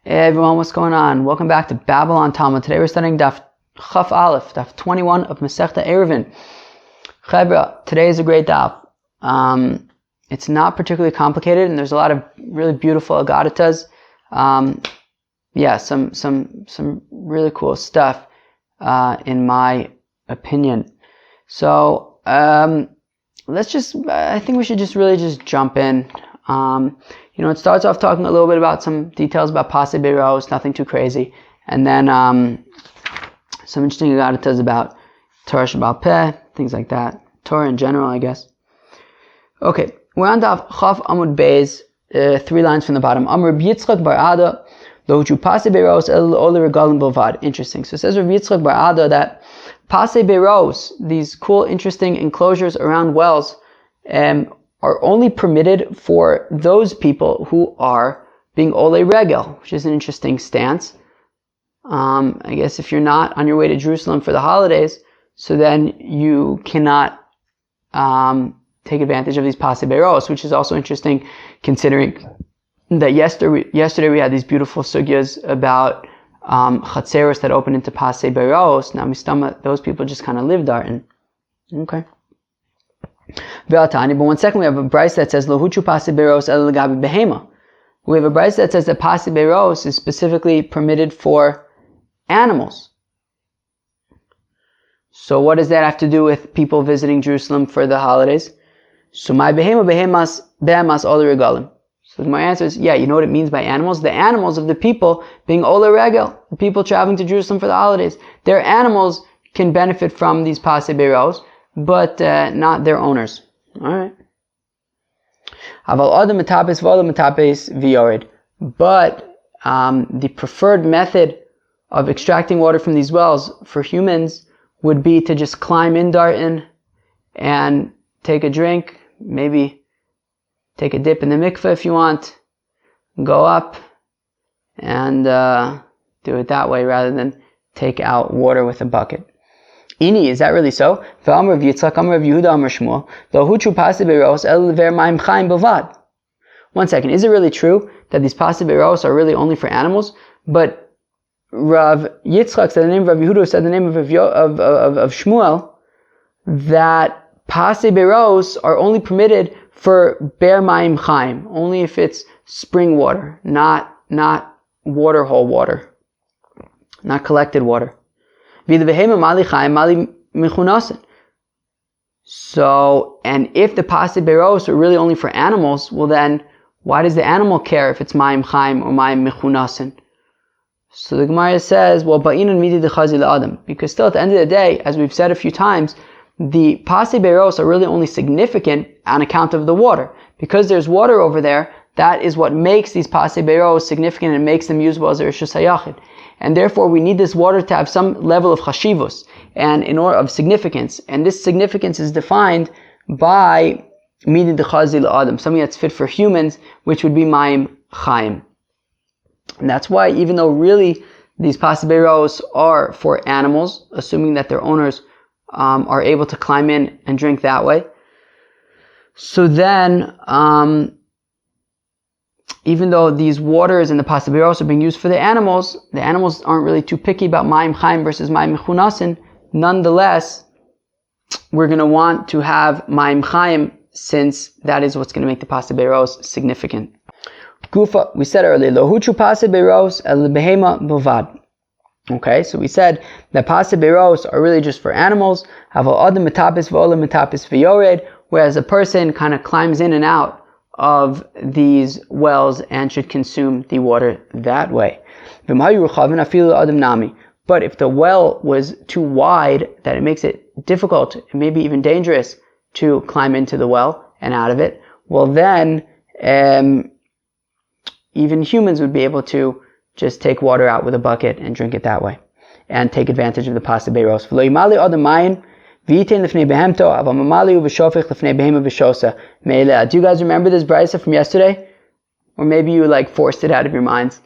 Hey everyone, what's going on? Welcome back to Babylon Talmud. Today we're studying Daf Chaf Aleph, Daf 21 of Masechta Ayruvin. Chebra, today is a great Daf. It's not particularly complicated, and there's a lot of really beautiful agadatas. Some really cool stuff, in my opinion. So I think we should just jump in. It starts off talking a little bit about some details about Pasei Beiros, nothing too crazy. And then some interesting agadatas about Torah Shabbal Peh, things like that. Torah in general, I guess. Okay, we're on Daf Chaf Amud Beis, 3 lines from the bottom. Amr Yitzchak Bar Ada, Lo Hu Pasei Beiros El Ole Regalim Bilvad. Interesting. So it says Rabbi Yitzchak Bar Ada that Pasei Beiros, these cool, interesting enclosures around wells, are only permitted for those people who are being Ole Regel, which is an interesting stance. I guess if you're not on your way to Jerusalem for the holidays, so then you cannot take advantage of these Pasei Beiros, which is also interesting considering that yesterday we had these beautiful sugyas about Chatzeros that open into Pasei Beiros. Now, Mistama, those people just kind of live there. Okay. But 1 second, we have a brayso that says Lohuchu Pasei Beiros El Gabi Behema. We have a brayso that says that Pasei Beiros is specifically permitted for animals. So what does that have to do with people visiting Jerusalem for the holidays? So my behemas ole regalim. So my answer is, yeah, you know what it means by animals? The animals of the people being ole regel, the people traveling to Jerusalem for the holidays. Their animals can benefit from these Pasei Beiros, but not their owners. Alright. But the preferred method of extracting water from these wells for humans would be to just climb in Darton and take a drink, maybe take a dip in the mikveh if you want, go up and do it that way rather than take out water with a bucket. Ini, is that really so? 1 second, is it really true that these Pasei Beiros are really only for animals? But Rav Yitzchak said the name of Rav Yehuda, said the name of Shmuel, that Pasei Beiros are only permitted for Ber Mayim Chaim, only if it's spring water, not water hole water, not collected water. So, and if the Pasei Beiros are really only for animals, well then, why does the animal care if it's Mayim Chaim or Mayim Mechunasin? So the Gemara says, well, because still at the end of the day, as we've said a few times, the Pasei Beiros are really only significant on account of the water. Because there's water over there, that is what makes these Pasei Beiros significant and makes them usable as a Rishus HaYachid. And therefore we need this water to have some level of chashivus and in order of significance. And this significance is defined by midin dechazil adam, something that's fit for humans, which would be mayim chaim. And that's why even though really these Pasei Beiros are for animals, assuming that their owners are able to climb in and drink that way, so then even though these waters and the Pasei Beiros are being used for the animals aren't really too picky about Mayim Chaim versus Mayim Mechunasin. Nonetheless, we're going to want to have Mayim Chaim since that is what's going to make the Pasei Beiros significant. Gufa, we said earlier, Lohuchu Pasei Beiros El Behema Bilvad. Okay, so we said that Pasei Beiros are really just for animals. Haval Adam Metapis V'Ola Metapis V'Yored, whereas a person kind of climbs in and out of these wells and should consume the water that way. But if the well was too wide that it makes it difficult and maybe even dangerous to climb into the well and out of it, well then even humans would be able to just take water out with a bucket and drink it that way and take advantage of the Pasei Beiros. Do you guys remember this brayso from yesterday? Or maybe you forced it out of your minds.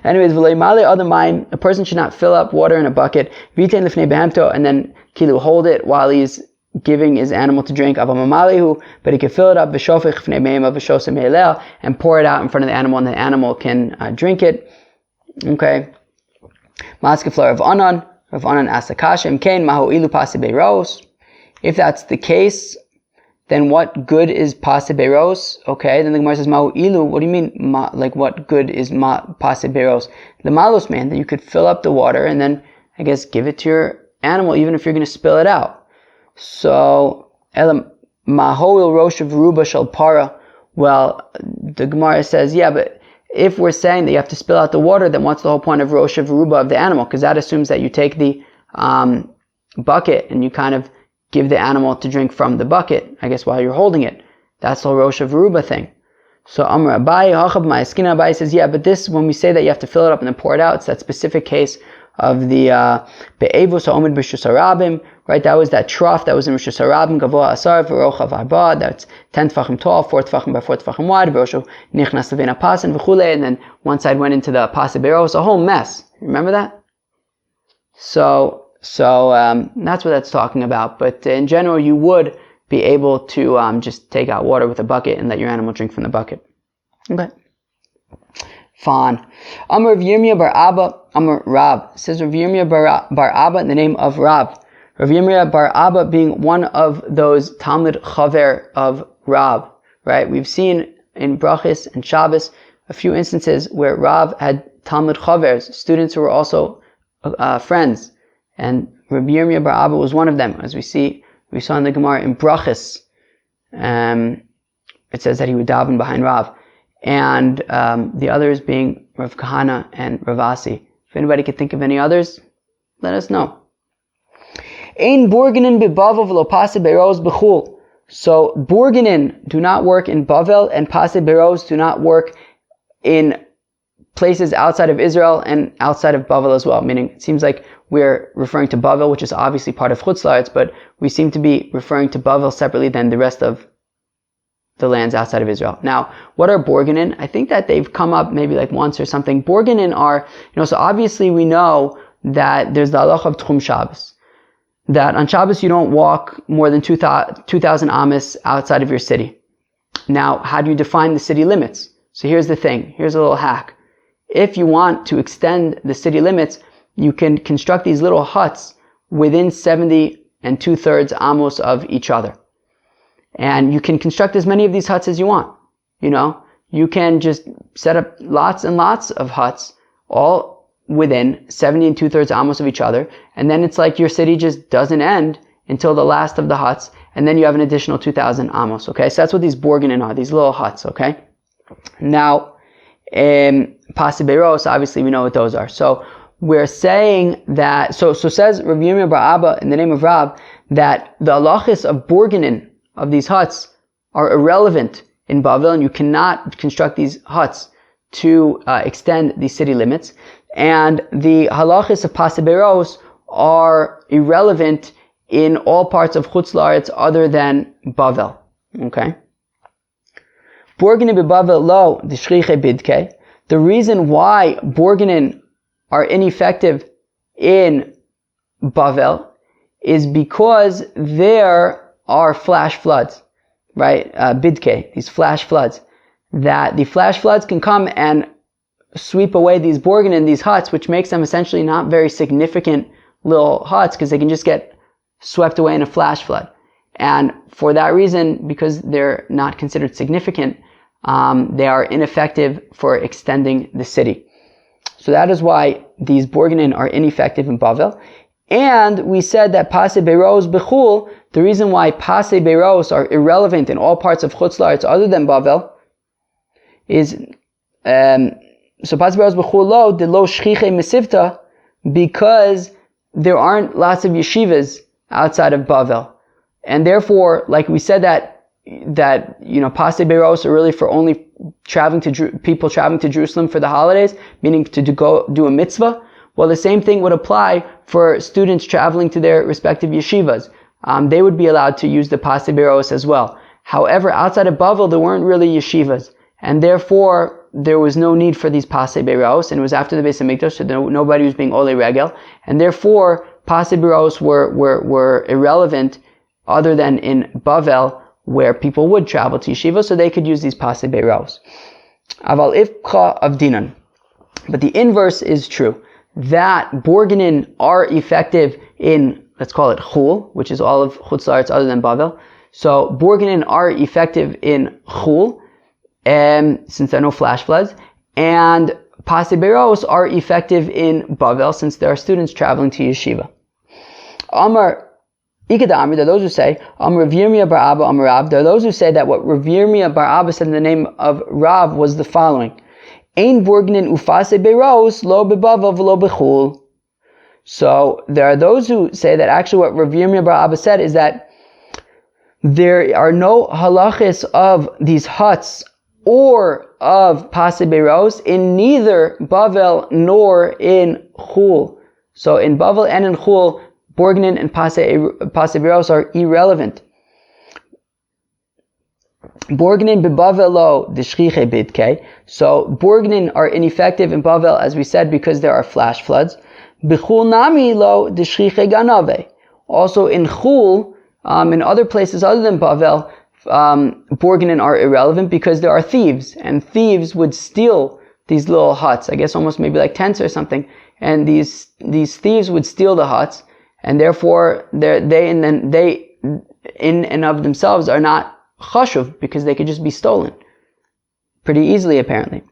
Anyways, a person should not fill up water in a bucket and then hold it while he's giving his animal to drink, but he can fill it up and pour it out in front of the animal, and the animal can drink it. Okay. Rav Anan asked the kasha, if that's the case, then what good is pase beros? Okay, then the Gemara says, Mahu ilu, what do you mean, what good is pase beros? The malos man, that you could fill up the water and then, I guess, give it to your animal, even if you're going to spill it out. So, mahoil rosh of ruba shal para. Well, the Gemara says, yeah, but if we're saying that you have to spill out the water, then what's the whole point of rosh of ruba of the animal? Because that assumes that you take the bucket and you kind of give the animal to drink from the bucket, I guess, while you're holding it. That's the whole rosh of ruba thing. So Amar Abaye, Hachab Ma'askina, Abaye says, yeah, but this, when we say that you have to fill it up and then pour it out, it's that specific case of the Be'evus ha'omid b'shus harabim, right? That was that trough that was in Rishus harabim, Gavoa Asar, V'rochav Arba, that's 10 tefachim tall, 4 tefachim by 4 tefachim wide, V'roshu Nichnas Levena Pasan, V'chule, and then one side went into the Pase Beros, a whole mess. Remember that? So that's what that's talking about. But in general, you would be able to just take out water with a bucket and let your animal drink from the bucket. Okay. Fine. Amar Rav Yirmiyah bar Abba, Amar Rav. It says Rav Yirmiyah bar Abba in the name of Rav. Rav Yirmiyah bar Abba being one of those Talmud Chaver of Rav. Right? We've seen in Brachis and Shabbos a few instances where Rav had Talmud Chavers, students who were also friends. And Rabbi Yirmiyah bar Abba was one of them, as we saw in the Gemara in Brachis. It says that he would daven behind Rav, and the others being Rav Kahana and Rav Asi. If anybody could think of any others, let us know. Ein burgenin bebavel v'lo pase beros b'chul. So burgenin do not work in Bavel, and pase beros do not work in places outside of Israel and outside of Bavel as well. Meaning, it seems like we're referring to Bavel, which is obviously part of Chutz La'aretz, but we seem to be referring to Bavel separately than the rest of the lands outside of Israel. Now, what are Borganin? I think that they've come up maybe like once or something. Borganin are, so obviously we know that there's the halach of Tchum Shabbos, that on Shabbos you don't walk more than 2,000 amas outside of your city. Now, how do you define the city limits? So here's the thing. Here's a little hack. If you want to extend the city limits, you can construct these little huts within 70 2/3 amos of each other. And you can construct as many of these huts as you want. You can just set up lots and lots of huts, all within 70 2/3 amos of each other. And then it's like your city just doesn't end until the last of the huts. And then you have an additional 2,000 amos. Okay. So that's what these borganin are, these little huts. Okay. Now, Pase Beros, obviously we know what those are. So we're saying that, so says Rav Yirmiyah bar Abba in the name of Rav, that the halachis of borganin, of these huts, are irrelevant in Bavel, and you cannot construct these huts to extend the city limits. And the halachis of Pase Beros are irrelevant in all parts of Chutz La'aretz other than Bavel. Okay? Borganin beBavel lo d'shriche bidke. The reason why borganin are ineffective in Bavel is because there are flash floods, right? Bidke, these flash floods. That the flash floods can come and sweep away these borganin, these huts, which makes them essentially not very significant little huts because they can just get swept away in a flash flood. And for that reason, because they're not considered significant, they are ineffective for extending the city. So that is why these borganin are ineffective in Bavel. And we said that Pase Beros Bechul, the reason why Pase Beros are irrelevant in all parts of Chutz La'aretz other than Bavel is, so Pase Beros Bechul lo, de lo shchiche mesivta, because there aren't lots of yeshivas outside of Bavel. And therefore, like we said that Pase Beros are really for only people traveling to Jerusalem for the holidays, meaning to go do a mitzvah. Well, the same thing would apply for students traveling to their respective yeshivas. They would be allowed to use the Pase Beros as well. However, outside of Bavel, there weren't really yeshivas, and therefore there was no need for these Pase Beros, and it was after the Beis Hamikdash, so nobody was being Ole Regel, and therefore Pase Beros were irrelevant other than in Bavel, where people would travel to yeshiva, so they could use these pasei beiraos. Aval ifcha of dinan. But the inverse is true, that borganin are effective in, let's call it chul, which is all of chutz la'aretz other than Bavel. So borganin are effective in chul, since there are no flash floods, and pasei beiraos are effective in Bavel, since there are students traveling to yeshiva. Amar Ikeda Amri, there are those who say, Amar Rav Yirmiyah bar Abba Amar Rav, there are those who say that what Rav Yirmiyah bar Abba said in the name of Rav was the following: Ein borganin ufasei beiraos lo bebavel v'lo bechul. So there are those who say that actually what Rav Yirmiyah bar Abba said is that there are no halachis of these huts or of pasei beiraos in neither Bavel nor in Chul. So in Bavel and in Chul, borganin and pasei beiraos are irrelevant. Borganin bebavel lo d'shchiche bidke. So borganin are ineffective in Bavel, as we said, because there are flash floods. B'chul nami lo d'shchiche ganave. Also in Chul, in other places other than Bavel, borganin are irrelevant because there are thieves, and thieves would steal these little huts, I guess almost maybe like tents or something, and these thieves would steal the huts, and therefore they in and of themselves are not chashuv, because they could just be stolen pretty easily apparently.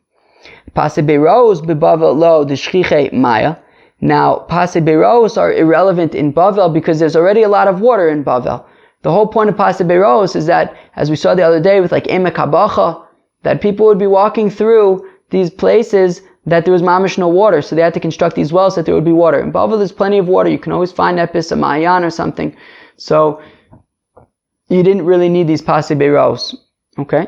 Pasei beiraos bebavel lo d'shchiche maya. Now pasei beiraos are irrelevant in Bavel because there's already a lot of water in Bavel. The whole point of pasei beiraos is that, as we saw the other day with like emek habacha, that people would be walking through these places that there was mamish no water, so they had to construct these wells that there would be water. In Bavel there's plenty of water, you can always find epis, a ma'ayan or something, so you didn't really need these pasei beiraos. Okay?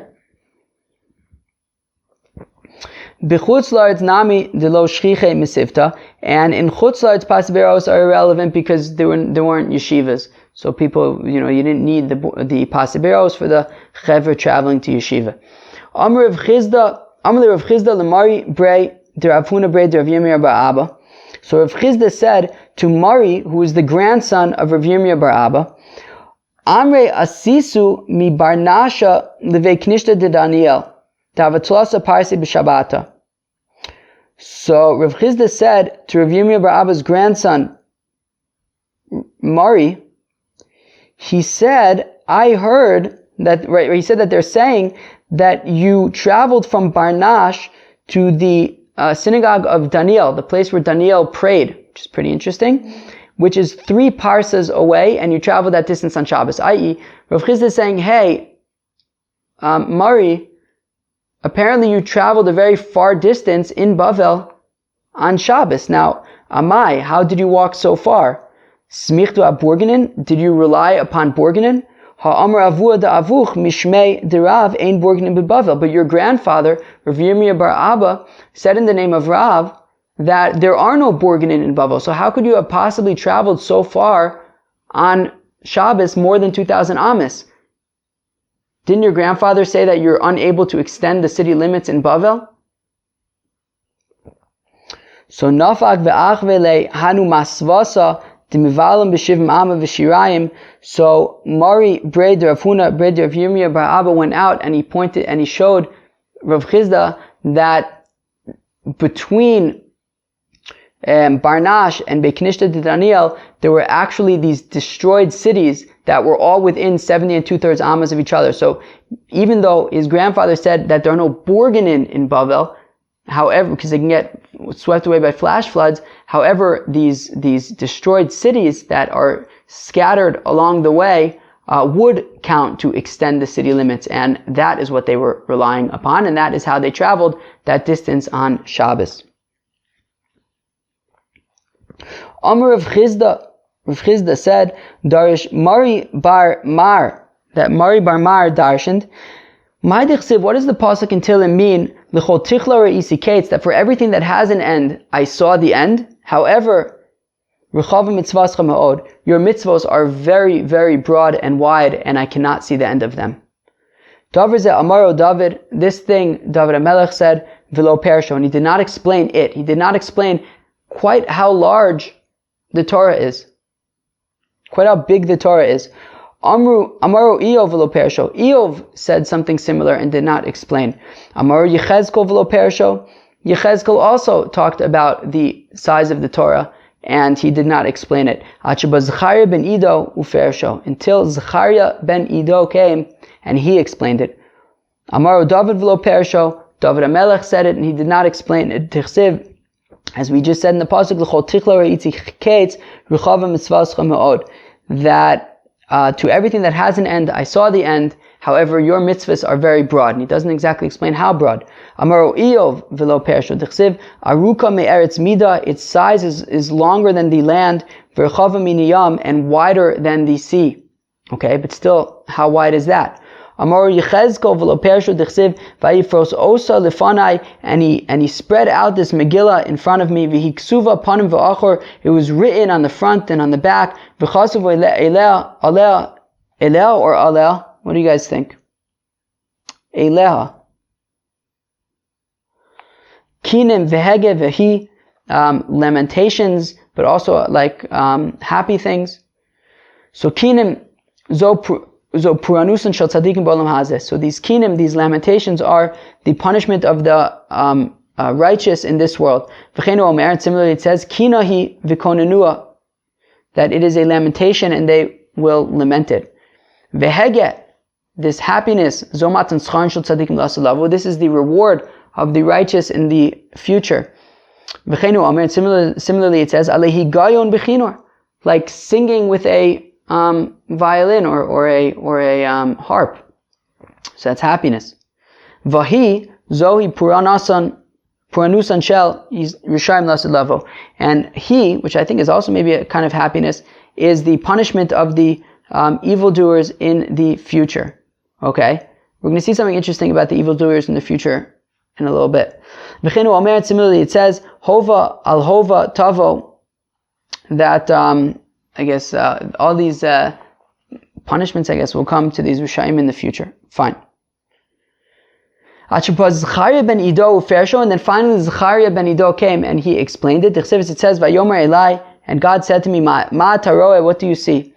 B'chutz la'aretz nami de lo shchiche mesivta, and in chutz la'aretz pasei beiraos are irrelevant because there weren't yeshivas. So people, you didn't need the pasei beiraos for the chever traveling to yeshiva. Amar Rav Chizda lemari brei de Rav Huna brei de Rav Yirmiyah bar Abba. So Rav Chizda said to Mari, who is the grandson of Rav Yirmiyah bar Abba, Amre asisu mi barnasha levei knishta de Daniel tavatulasa parsi b'shabata. So Rav Chizda said to Rav Yirmiyah bar Abba's grandson Mari, he said, I heard that, right, he said that they're saying that you traveled from Barnash to the synagogue of Daniel, the place where Daniel prayed, which is pretty interesting, which is 3 parsas away, and you traveled that distance on Shabbos. I.e., Rav Chizda is saying, hey, Mari, apparently you traveled a very far distance in Bavel on Shabbos. Now, Amai, how did you walk so far? Smichtu borganin, did you rely upon borganin? Ha'amar avua da'avuch mishmei derav ein borganin bebavel. But your grandfather, Rav Yirmiyah bar Abba, said in the name of Rav that there are no borganin in Bavel. So how could you have possibly traveled so far on Shabbos, more than 2,000 amas? Didn't your grandfather say that you're unable to extend the city limits in Bavel? So nafak ve'achvele hanu masvasa. So Mari Brei Rav Huna Brei Rav Yirmiyah bar Abba went out and he pointed and he showed Rav Chizda that between Barnash and Beit Knishta de Daniel there were actually these destroyed cities that were all within 70 2/3 amas of each other. So even though his grandfather said that there are no borganin in Bavel, however, because they can get swept away by flash floods, however, these destroyed cities that are scattered along the way would count to extend the city limits, and that is what they were relying upon, and that is how they traveled that distance on Shabbos. Amar Rav Chizda said, Darish Mari bar Mar, that Mari bar Mar darshaned, what does the pasuk in Tehillim mean? L'chol tichla re'isi kates, that for everything that has an end, I saw the end. However, Rechav mitzvascha ma'od, your mitzvos are very, very broad and wide, and I cannot see the end of them. Davar ze amaro David, this thing David HaMelech said, v'lo persho, and he did not explain it. He did not explain quite how large the Torah is, quite how big the Torah is. Amaru Eov v'lo perisho. Eov said something similar and did not explain. Amaru Yechezkel v'lo perisho. Yechezkel also talked about the size of the Torah, and he did not explain it. Zechariah ben Ido ufersho. Until Zechariah ben Ido came, and he explained it. Amaru David v'lo perisho. David HaMelech said it, and he did not explain it. Tichsiv, as we just said in the pasuk, l'chol tichlo re'itzi ketz ruchava mitzvascha me'od, that to everything that has an end, I saw the end. However, your mitzvahs are very broad. And he doesn't exactly explain how broad. Amaro Eov v'lo perisho tichsiv aruka me'eretz mida. Its size is longer than the land, v'rechava miniyam, and wider than the sea. Okay, but still, how wide is that? Amaro Yechezkel v'lo perisho tichsiv vayifros osa lefanai, and he spread out this Megillah in front of me. V'hiksuva panim v'achor. It was written on the front and on the back. V'chasav eleh or aleh. What do you guys think? Eleha. Kinim v'hege v'hi, lamentations, but also like happy things. So kinim zo puranusan shel tzadikim b'olam hazeh. So these kinim, these lamentations, are the punishment of the righteous in this world. V'cheinu omer, and similarly it says kinahi v'konenua, that it is a lamentation and they will lament it. V'hege, this happiness, zomatan schar shel tzadikim l'asalavu, this is the reward of the righteous in the future. V'cheinu omer, and similarly it says alehi gayon b'chinor, like singing with a violin or a harp. So that's happiness. Vahi zohi puranusan shel rishayim l'asalavu, and he, which I think is also maybe a kind of happiness, is the punishment of the evildoers in the future. Okay? We're going to see something interesting about the evildoers in the future in a little bit. V'cheinu omer, similarly it says, hova al hova tavo, that I guess all these punishments, I guess, will come to these Rishayim in the future. Fine. Zechariah ben Ido ufersho, and then finally Zechariah ben Ido came and he explained it. It says, Vayomer Elai, and God said to me, Ma taroe, what do you see?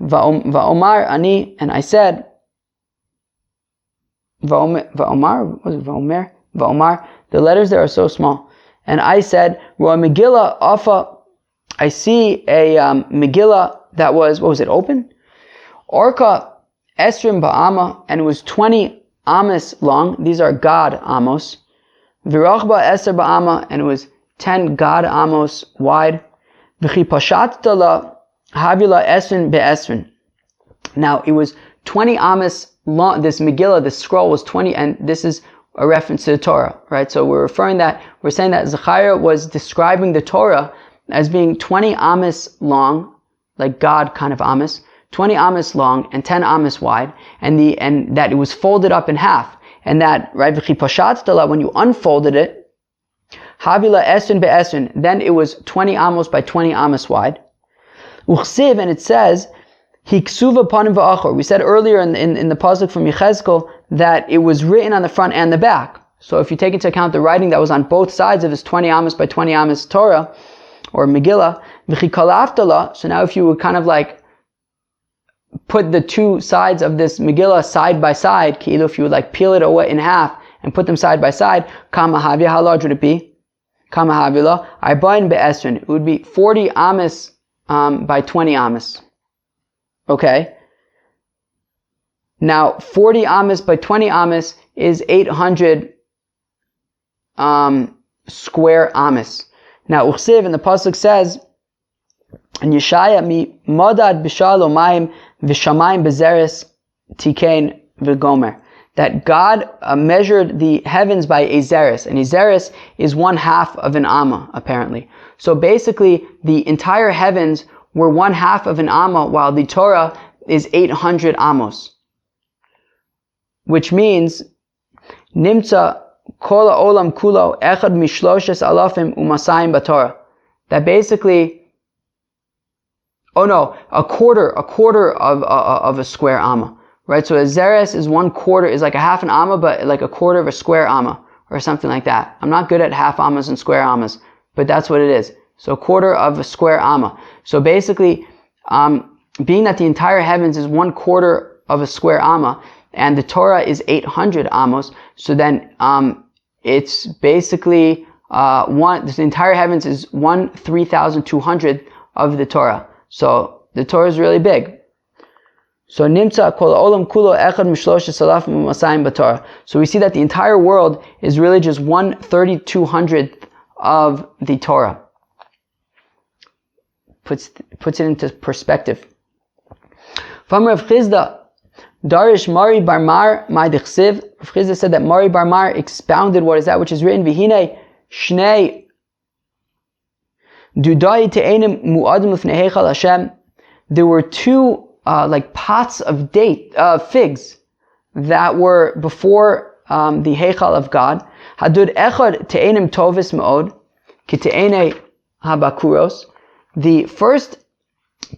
Va'omar ani, and I said, Va'omar, what is it, Va'omer? Va'omar, the letters there are so small. And I said, Roa Megillah Afa, I see a Megillah that was, what was it, open? Orka Esrim Ba'ama, and it was 20 Amos long. These are God Amos. Virachba Eser Ba'ama, and it was 10 God Amos wide. V'chi Pashattala Havila Esrin Be'esrin. Now, it was 20 Amos long. This Megillah, this scroll was 20, and this is a reference to the Torah, right? So we're saying that Zechariah was describing the Torah as being 20 Amos long, like God kind of Amos, 20 Amos long and 10 Amos wide, and that it was folded up in half, and that, right, when you unfolded it, Havila Esrin Be'esrin, then it was 20 Amos by 20 Amos wide. Uchsiv, and it says, Hiksuva panim v'achor. We said earlier in the pasuk from Yechezkel that it was written on the front and the back. So if you take into account the writing that was on both sides of his 20 Amos by 20 Amos Torah, or Megillah, v'chikalaftala, so now if you would kind of like put the two sides of this Megillah side by side, ki'ilu, if you would like peel it away in half and put them side by side, kama havya, how large would it be? Kama havila, arbain be'esrin, it would be 40 Amos by 20 Amos. Okay? Now, 40 Amos by 20 Amos is 800 square Amos. Now, Uchsiv in the pasuk says, and Yeshaya mi modad b'shalo mayim v'shamayim bezeres tikein v'gomer, that God measured the heavens by a zeres, and a zeres is 1/2 of an amma, apparently. So basically, the entire heavens were 1/2 of an amma, while the Torah is 800 amos, which means nimtza kol ha'olam kulo echad mishloshes alafim umasayim b'Torah, that basically, a quarter of a square amma, right? So a zeres is 1/4, is like a half an amma, but like a quarter of a square amma, or something like that. I'm not good at half ammas and square ammas, but that's what it is. So a quarter of a square amma. So basically, being that the entire heavens is 1/4 of a square amma, and the Torah is 800 amos, so then it's basically the entire heavens is 3,200 of the Torah. So the Torah is really big. So nimtza kol olam kulo echad mishlosh salafim masayim b'Torah. So we see that the entire world is really just 1/3200th of the Torah. Puts it into perspective. From Rav Chizda, Darish Mari Barmar Ma'dichsiv. Rav Chizda said that Mari Barmar expounded what is that which is written. V'hinei shnei dudai te'enim mu'adim l'fnei heichal Hashem. There were two like pots of figs that were before the heichal of God. Hadud echad te'enim tovis me'od ki te'enei habakuros. The first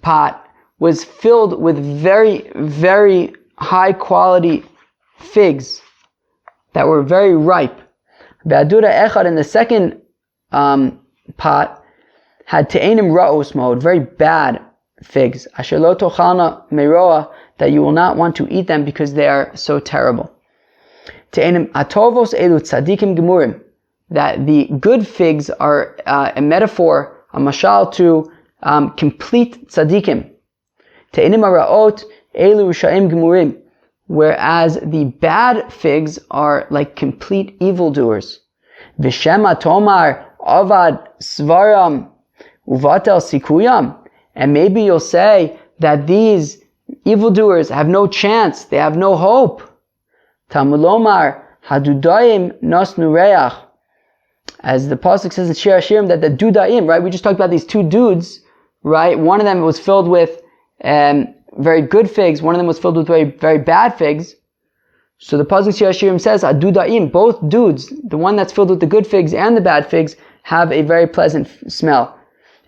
pot was filled with very, very high quality figs that were very ripe. Be'adura echad, in the second pot, had te'enim ra'os mode, very bad figs. Asher lo tochalna meroa, that you will not want to eat them because they are so terrible. Te'enim atovos elu tzadikim gemurim, that the good figs are a metaphor, a mashal to complete tzadikim. Te'enim ara'ot elu rishayim gemurim, whereas the bad figs are like complete evildoers. V'shema tomar avad svaram uvatel sikuyam, and maybe you'll say that these evildoers have no chance, they have no hope. Tamulomar hadudayim nosnu reach, as the pasuk says in Shir Hashirim, that the dudaim, right? We just talked about these two dudes, right? One of them was filled with very good figs. One of them was filled with very, very bad figs. So the pasuk Shir Hashirim says, adudaim, both dudes, the one that's filled with the good figs and the bad figs, have a very pleasant smell.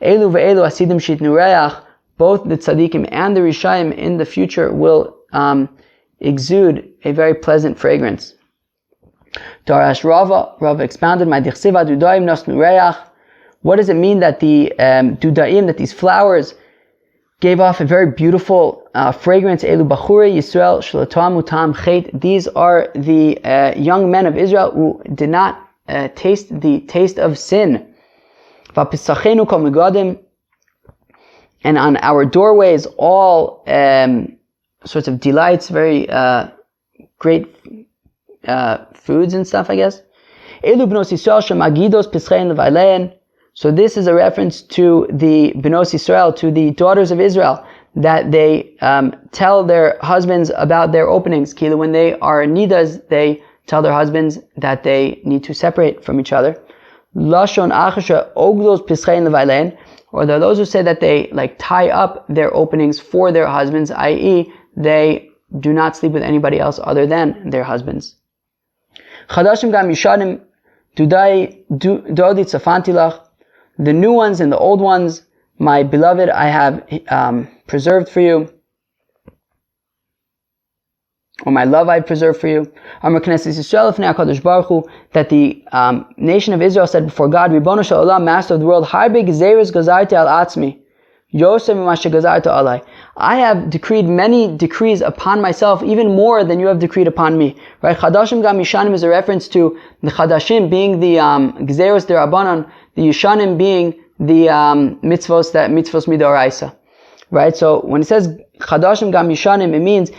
Elu ve'elu asidim shitnu reach, both the tzaddikim and the rishayim in the future will exude a very pleasant fragrance. Darash Rava expounded, my dichsiv adudaim nosnu reach. What does it mean that the dudaim, that these flowers gave off a very beautiful fragrance? Elu bachurei Yisrael shlotam utam chet. These are the young men of Israel who did not taste the taste of sin. Vapisachenu kol megadim, and on our doorways all sorts of delights, very great foods and stuff, I guess. Elu bnos Yisrael shemagidos pischein levailein. So this is a reference to the Bnos Yisrael, to the daughters of Israel, that they tell their husbands about their openings. Kila, when they are nidas, they tell their husbands that they need to separate from each other. Lashon achasha oglos pischein levailein, or there are those who say that they like tie up their openings for their husbands, i.e., they do not sleep with anybody else other than their husbands. Chadashim gam yishanim dudai dodi tzafantilach. The new ones and the old ones, my beloved, I have preserved for you. Or my love I preserve for you. Amar Knesset Yisrael l'fnei HaKadosh Baruch Hu, that the nation of Israel said before God, Ribono shel Olam, Master of the world, Harbe gezeres gazarti al atzmi, Yosef mimah shegazarta alai. I have decreed many decrees upon myself, even more than you have decreed upon me. Right? Chadashim gam Yishanim is a reference to the Chadashim being the gezeros derabanan, the Yishanim being the mitzvos midoraisa. Right? So when it says Chadashim gam Yishanim, it means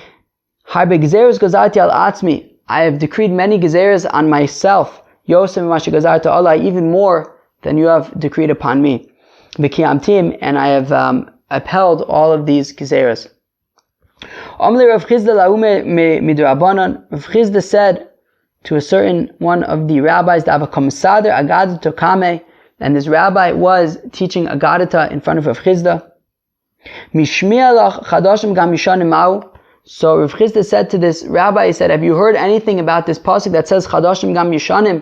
Harbe gezeros gazarti al atzmi. I have decreed many gezeros on myself. Yosef mimah shegazarta alai, even more than you have decreed upon me. V'kiyamtim, and I have upheld all of these gezeros. Amle Rav Chizda laume midrabanan. Rav Chizda said to a certain one of the rabbis, Davakomisader agadato kame, and this rabbi was teaching agadata in front of Rav Chizda. Mishmi'alach chadashim gam yishanim mau. So Rav Chizda said to this rabbi, he said, have you heard anything about this pasuk that says chadashim gam yishanim,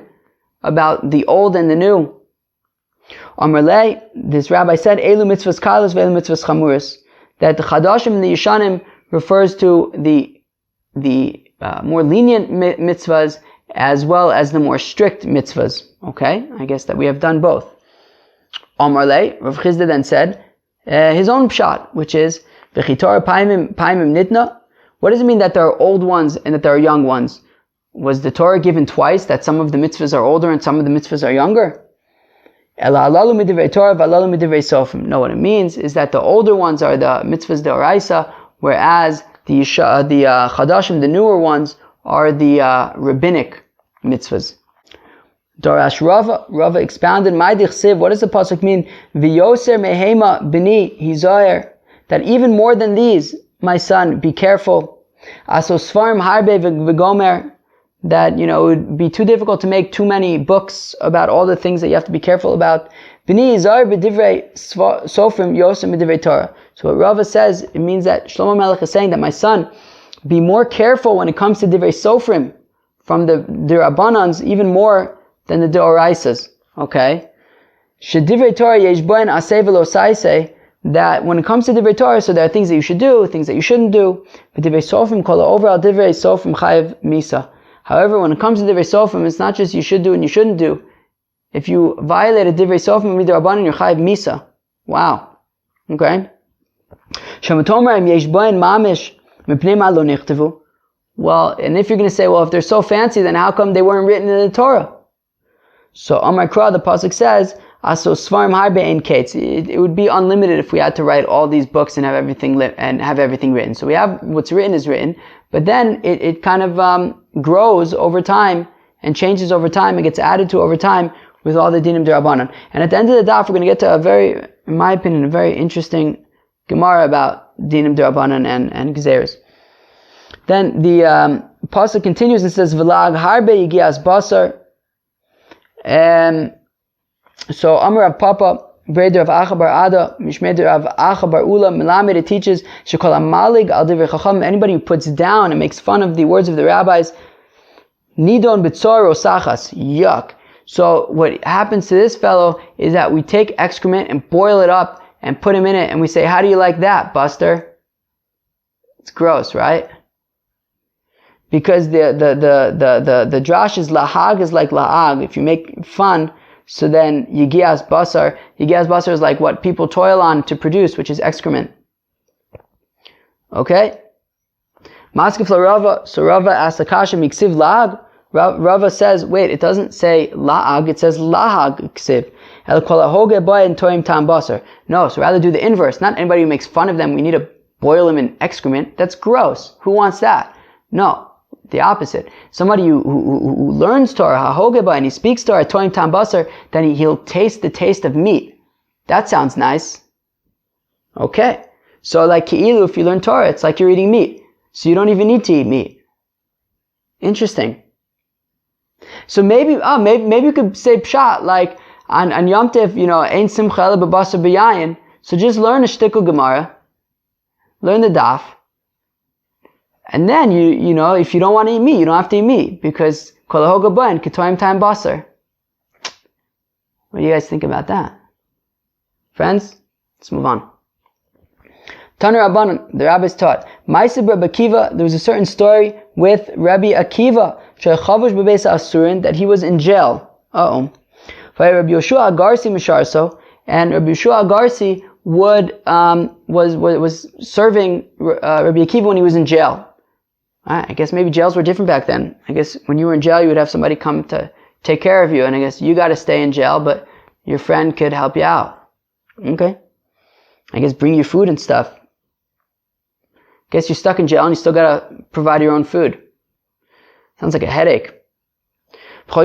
about the old and the new? Amrlei, this rabbi said, elu mitzvahs kalos ve'elu mitzvahs chamuris, that the chadashim and the yishanim refers to the more lenient mitzvahs as well as the more strict mitzvahs. Okay, I guess that we have done both. Amrlei, Rav Chizda then said his own pshat, which is V'chitora paimim nitna. What does it mean that there are old ones and that there are young ones? Was the Torah given twice, that some of the mitzvahs are older and some of the mitzvahs are younger? No, what it means is that the older ones are the mitzvahs d'oraisa, whereas the chadashim, the newer ones, are the rabbinic mitzvahs. Darash Rava expounded, what does the pasuk mean? V'yoser mehema b'ni hizayer, that even more than these, my son, be careful. Aso svarim harbe v'gomer, that, it would be too difficult to make too many books about all the things that you have to be careful about. B'ni hizayer b'divrei sofrim yoser b'divrei Torah. So what Rava says, it means that Shlomo Melech is saying that, my son, be more careful when it comes to divrei sofrim, from the rabbanans, even more than the deoraisas. Okay? Shedivrei Torah yesh boen aseh v'lo saiseh, that when it comes to divrei Torah, so there are things that you should do, things that you shouldn't do. But divrei sofrim kol overall divrei sofrim chayev misa. However, when it comes to divrei sofrim, it's not just you should do and you shouldn't do. If you violate a divrei sofrim midrabanan, you're chayev misa. Wow. Okay? Shematomer yesh boen mamish mipnei ma lo nichtavu. Well, and if you're going to say, well, if they're so fancy, then how come they weren't written in the Torah? So Amar Kra, the pasuk says, "Aso svarim harbe ein kates." It would be unlimited if we had to write all these books and have everything written. So we have what's written is written, but then it kind of grows over time and changes over time and gets added to over time with all the dinim d'Rabbanan. And at the end of the daf, we're going to get to in my opinion, a very interesting Gemara about dinim d'Rabbanan and gezeres. Then the pasuk continues and says, "V'lag harbe yigias basar." So Amar Rav Papa, Breder of Achabar Ada, Mishmeder of Achabar Ula, Melamed, it teaches, Shekol Amalig al Divrei Chacham, anybody who puts down and makes fun of the words of the rabbis, Nidon B'tzor Osachas, yuck. So what happens to this fellow is that we take excrement and boil it up and put him in it, and we say, how do you like that, Buster? It's gross, right? Because the drash is lahag is like laag. If you make fun, so then yigias basar is like what people toil on to produce, which is excrement. Okay? Maskef la Rava, so Rava asks Akasha miksiv laag. Rava says, wait, it doesn't say laag, it says lahag ksiv. El kol ahoge boy and toim tam basar. No, so rather do the inverse. Not anybody who makes fun of them, we need to boil them in excrement. That's gross. Who wants that? No. The opposite. Somebody who learns Torah, hahogeba, and he speaks Torah, toim tam basar, then he'll taste the taste of meat. That sounds nice. Okay. So like ki'ilu, if you learn Torah, it's like you're eating meat. So you don't even need to eat meat. Interesting. So maybe you could say pshat, like, on Yom Tov, ein simcha ela b'basar b'yayin. So just learn a shtickle Gemara, learn the daf, and then if you don't want to eat meat, you don't have to eat meat, because kol ahoga b'en k'toim time basar. What do you guys think about that? Friends, let's move on. Tanu Rabbanan, the rabbis taught, Ma'aseh Rabbi Akiva, there was a certain story with Rabbi Akiva, shechavush b'beis asurin, that he was in jail. Rabbi Yoshua Agarsi Misharso, and Rabbi Yoshua Agarsi was serving Rabbi Akiva when he was in jail. I guess maybe jails were different back then. I guess when you were in jail, you would have somebody come to take care of you, and I guess you got to stay in jail, but your friend could help you out. Okay. I guess bring you food and stuff. Guess you're stuck in jail and you still got to provide your own food. Sounds like a headache. Now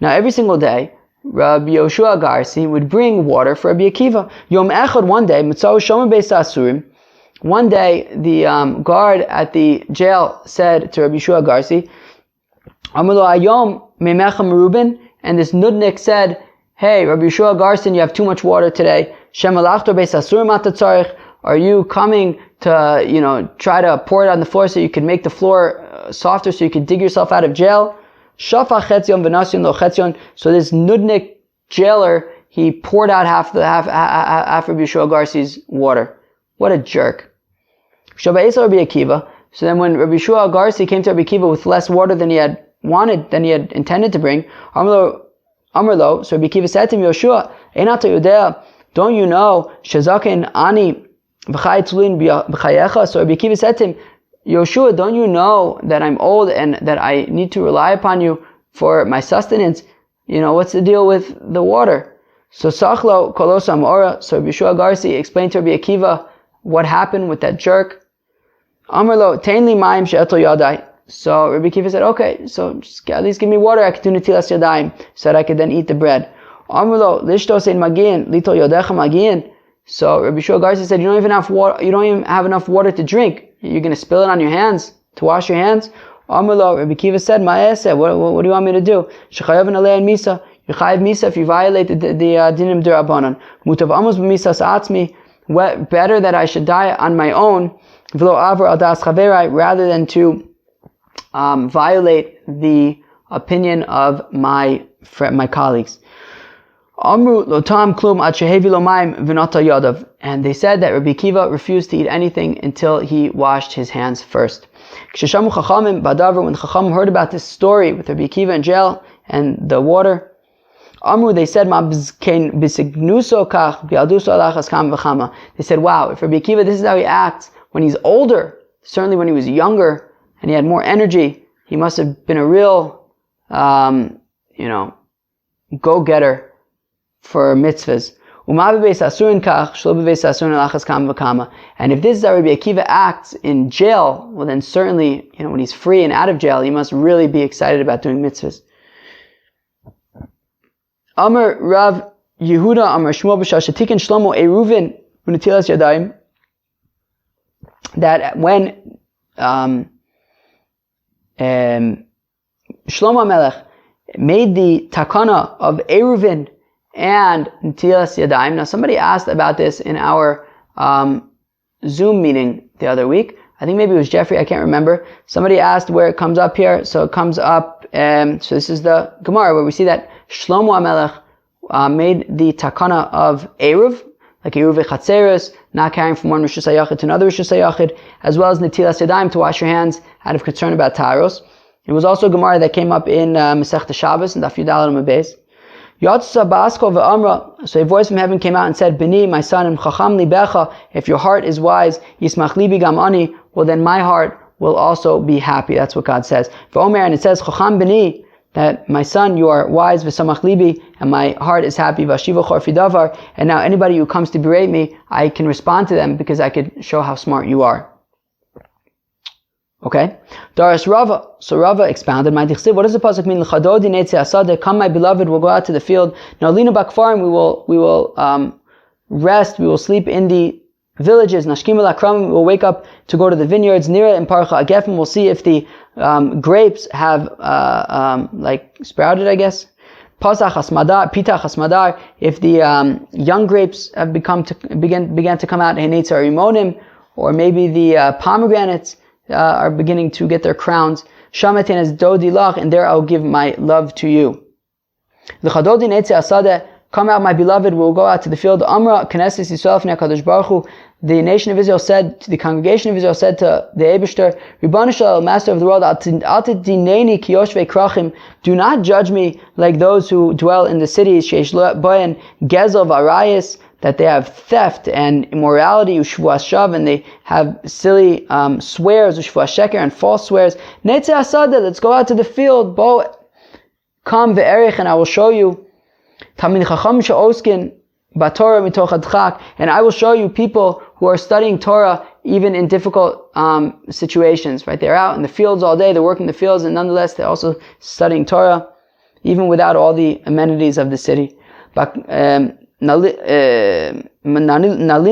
every single day, Rabbi Yoshua Agarsi would bring water for Rabbi Akiva. Yom Echad, one day, the guard at the jail said to Rabbi Yoshua Agarsi, and this nudnik said, hey, Rabbi Yoshua Agarsi, you have too much water today. Are you coming to, try to pour it on the floor so you can make the floor softer so you can dig yourself out of jail? So this nudnik jailer, he poured out half Rabbi Yoshua Agarsi's water. What a jerk. So then when Rabbi Yoshua Agarsi came to Rabbi Akiva with less water than he had intended to bring, Amrlo, so Rabbi Akiva said to him, Yoshua, don't you know, Shazakin Ani V'chai Tzulin B'chayecha? So Rabbi Akiva said to him, Yoshua, don't you know that I'm old and that I need to rely upon you for my sustenance? What's the deal with the water? So Sachlo Kolos Amora, so Rabbi Yeshua Garsi explained to Rabbi Akiva what happened with that jerk. Amarlo, Tainli Maim She'eto Yadai. So Rabbi Akiva said, okay, so just at least give me water, I could do Netilas Yadayim, so that I could then eat the bread. Amarlo, Lishtos Ein Magin, Lito Yodecha Magin. So Rabbi Yeshua Garsi said, you don't even have enough water to drink. You're going to spill it on your hands, to wash your hands? Amarlo, Rabbi Akiva said, Ma'aseh, what do you want me to do? Shechayavin Alei and Misa. You chayav Misa if you violated the dinim d'Rabbanan. Mutav amos b'misas atzmi. Better that I should die on my own, v'lo avar al das chaverai, rather than to violate the opinion of my colleagues. Amru lotam klum ad shehevi lo maim v'nata yadav. And they said that Rabbi Akiva refused to eat anything until he washed his hands first. K'sheshamu chachamim badavar, when chachamim heard about this story with Rabbi Akiva in jail and the water, Amru, they said, they said, wow, if Rabbi Akiva, this is how he acts when he's older, certainly when he was younger and he had more energy, he must have been a real, go-getter for mitzvahs. And if this is how Rabbi Akiva acts in jail, well then certainly, when he's free and out of jail, he must really be excited about doing mitzvahs. Amar Rav Yehuda Amar Shmuel b'shal shetikin Shlomo Ayruvin v'netilas yadayim, that when Shlomo Melech made the takana of Ayruvin and netilas yadayim. Now somebody asked about this in our Zoom meeting the other week. I think maybe it was Jeffrey, I can't remember. Somebody asked where it comes up here. So it comes up, so this is the Gemara where we see that Shlomo HaMelech made the takana of Eruv, like Eruv Chatzeres, not carrying from one Rosh Hashanah to another Rosh Hashanah, as well as Netilas Yadayim, to wash your hands out of concern about Taros. It was also a Gemara that came up in Masechta Shabbos and Daf Yudal Amabez. Yatsa Ba'asko ve'amra, so a voice from heaven came out and said, Bini, my son, im chacham libecha, if your heart is wise, yismach libi gam ani, well then my heart will also be happy. That's what God says. V'omer, and it says, chacham bini, that my son, you are wise, v'samach libi, and my heart is happy, v'ashiva chor fidavar, and now anybody who comes to berate me, I can respond to them because I could show how smart you are. Okay? Daras Rava. So Rava expounded, what does the pasuk mean? L'chadodi netzeh asadeh, come my beloved, we'll go out to the field. Now lina bakfarim, we will rest, we will sleep in the villages. Nashkim al-akram, we'll wake up to go to the vineyards. Nira and parcha agefim, we'll see if the grapes have sprouted, I guess. Pasach hasmadar, pitach hasmadar, if the young grapes have began to come out. Henetzer rimonim, or maybe the pomegranates are beginning to get their crowns. Shamatin as dodi lach, and there I'll give my love to you. L'chadodi netzeh asadeh, come out, my beloved, we'll go out to the field. Amra Knesset Yisrael fnei HaKadosh Baruch Hu, the nation of Israel said, to the congregation of Israel said to the Eibishter, Ribbon Shalom, Master of the world, Al tidineni ki yoshvei krachim, do not judge me like those who dwell in the cities, sheish boyan gezel v'arayis, that they have theft and immorality, ushvuas shav, and they have silly swears, ushvuas sheker, and false swears. Netzeh asadeh, let's go out to the field. Bo, come ve'erich, and I will show you. Tamid chacham she'oskin b'Torah mitoch adchak, and I will show you people who are studying Torah even in difficult situations. Right, they're out in the fields all day, they're working the fields, and nonetheless they're also studying Torah, even without all the amenities of the city. Nalina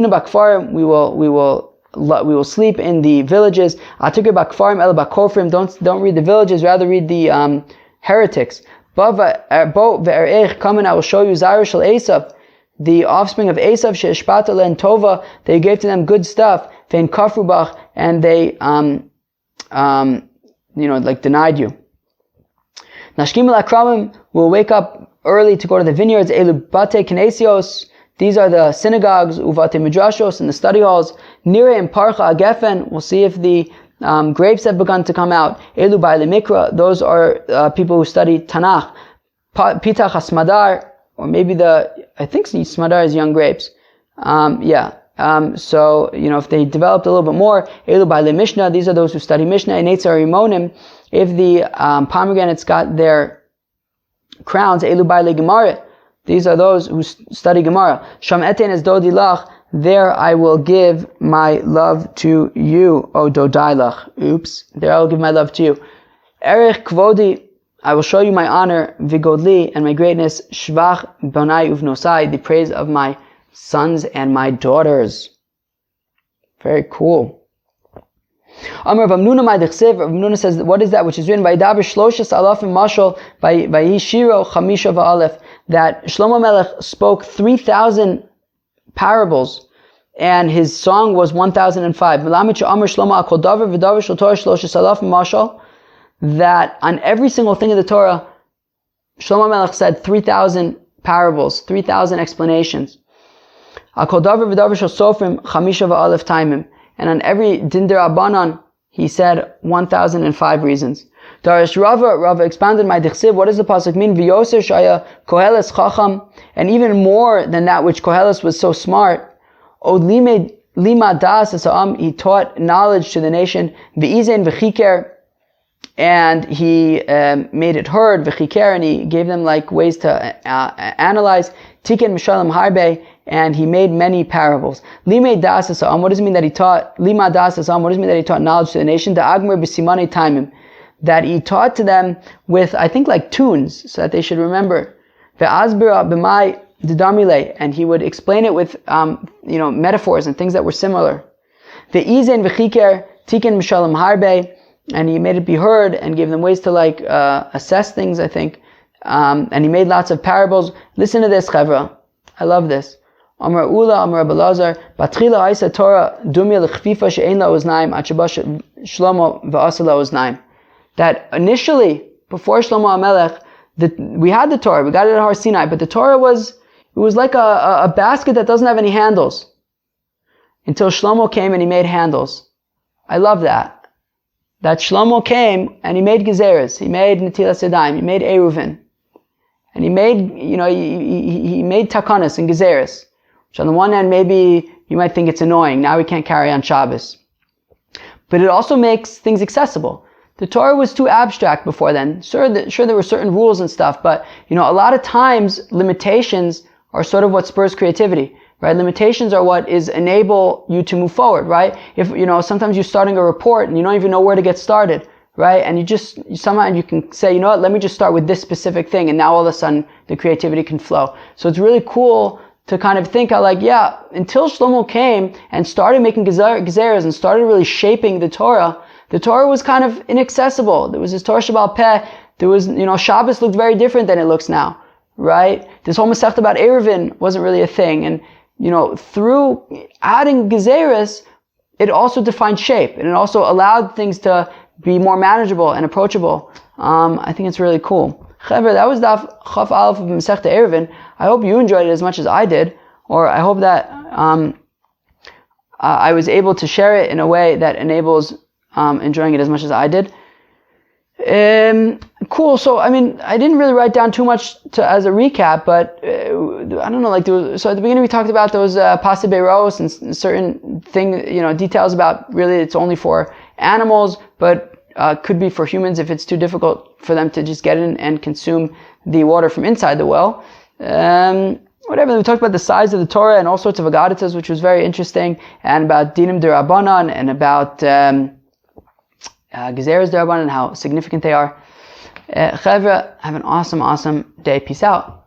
bakfarim, we will sleep in the villages. Atikir bakfarim el bakofrim, don't read the villages, rather read the heretics. Bo ve'erech, come and I will show you Zara shel Esav, the offspring of Esav, she'eshpata len tova, they gave to them good stuff, ve'en kafru bach, and they denied you. Nashkim el akramim, will wake up early to go to the vineyards. Elu bate kinesios, these are the synagogues, uvate midrashos, and the study halls. Nire and parcha agefen, we'll see if the grapes have begun to come out. Elu ba'ale mikra, those are people who study Tanakh. Pitach hasmadar, or maybe the I think smadar is young grapes. So, if they developed a little bit more, Elu Baile Mishnah, these are those who study Mishnah, and Eitzar Rimonim, if the pomegranates got their crowns, Elu Baile Gemara, these are those who study Gemara. Sham Eten es Dodi Lach, there I will give my love to you, O Dodai Lach. Oops, there I will give my love to you. Erech Kvodi, I will show you my honor, Vigodli, and my greatness, Shvach Bonai Uvnosai, the praise of my sons and my daughters. Very cool. Amar Rav Hamnuna Ma'dechsev, Rav Hamnuna says, what is that which is written by Daber Shloshas Alafim Mashal, by Yishiro Chamisha Va'alef, that Shlomo Melech spoke 3,000 parables, and his song was 1,005. That on every single thing in the Torah, Shlomo Melech said 3,000 parables, 3,000 explanations. And on every Din D'Rabbanan, he said 1,005 reasons. Darish Rava expanded my Dichsiv. What does the pasuk mean? V'yoser shaya Koheles chacham, and even more than that which Koheles was so smart. Od lima das esa'am, he taught knowledge to the nation. V'izen v'chiker, and he made it heard. V'chiker, and he gave them like ways to analyze. Tiken mishalim harbe, and he made many parables. Lima das esa'am, what does it mean that he taught? Lima das esa'am, what does it mean that he taught knowledge to the nation? The agmer b'simane taimim, that he taught to them with, I think, like tunes, so that they should remember. Ve'azbira b'mai d'damile, and he would explain it with, metaphors and things that were similar. Ve'izen v'chiker tiken mishalim harbe, and he made it be heard and gave them ways to assess things, I think. And he made lots of parables. Listen to this, Chevra. I love this. Amar Ula, Amar Abelazar, Batchila Aisa Torah Dumya l'chfifa she'ein la uznaim achabash Shlomo v'asa la uznaim. That initially, before Shlomo HaMelech, we had the Torah, we got it at Har Sinai, but the Torah was like a basket that doesn't have any handles. Until Shlomo came and he made handles. I love that. That Shlomo came and he made Gezeres, he made Netilas Yadayim, he made Ayruvin, and he made, he made Takanas and Gezeres, which on the one hand maybe you might think it's annoying, now we can't carry on Shabbos. But it also makes things accessible. The Torah was too abstract before then. Sure, there were certain rules and stuff, but, a lot of times limitations are sort of what spurs creativity, right? Limitations are what enable you to move forward, right? If, sometimes you're starting a report and you don't even know where to get started, right? And somehow you can say, let me just start with this specific thing, and now all of a sudden the creativity can flow. So it's really cool to kind of think how until Shlomo came and started making gezeres and started really shaping the Torah was kind of inaccessible. There was this Torah Shabbal Peh. There was, Shabbos looked very different than it looks now, right? This whole Masechta about Ayruvin wasn't really a thing. And, through adding gezeres, it also defined shape. And it also allowed things to be more manageable and approachable. I think it's really cool. Chaver, that was Daf Chaf Aleph of Masechta Ayruvin. I hope you enjoyed it as much as I did. Or I hope that I was able to share it in a way that enables enjoying it as much as I did. Cool. So, I didn't really write down too much as a recap, but I don't know, so at the beginning we talked about those pasibeiros and certain details about really it's only for animals, but could be for humans if it's too difficult for them to just get in and consume the water from inside the well. Whatever. We talked about the size of the Torah and all sorts of agadatas, which was very interesting, and about dinim d'Rabbanan and about Gezeres d'Rabbanan and how significant they are. Chevra, have an awesome day. Peace out.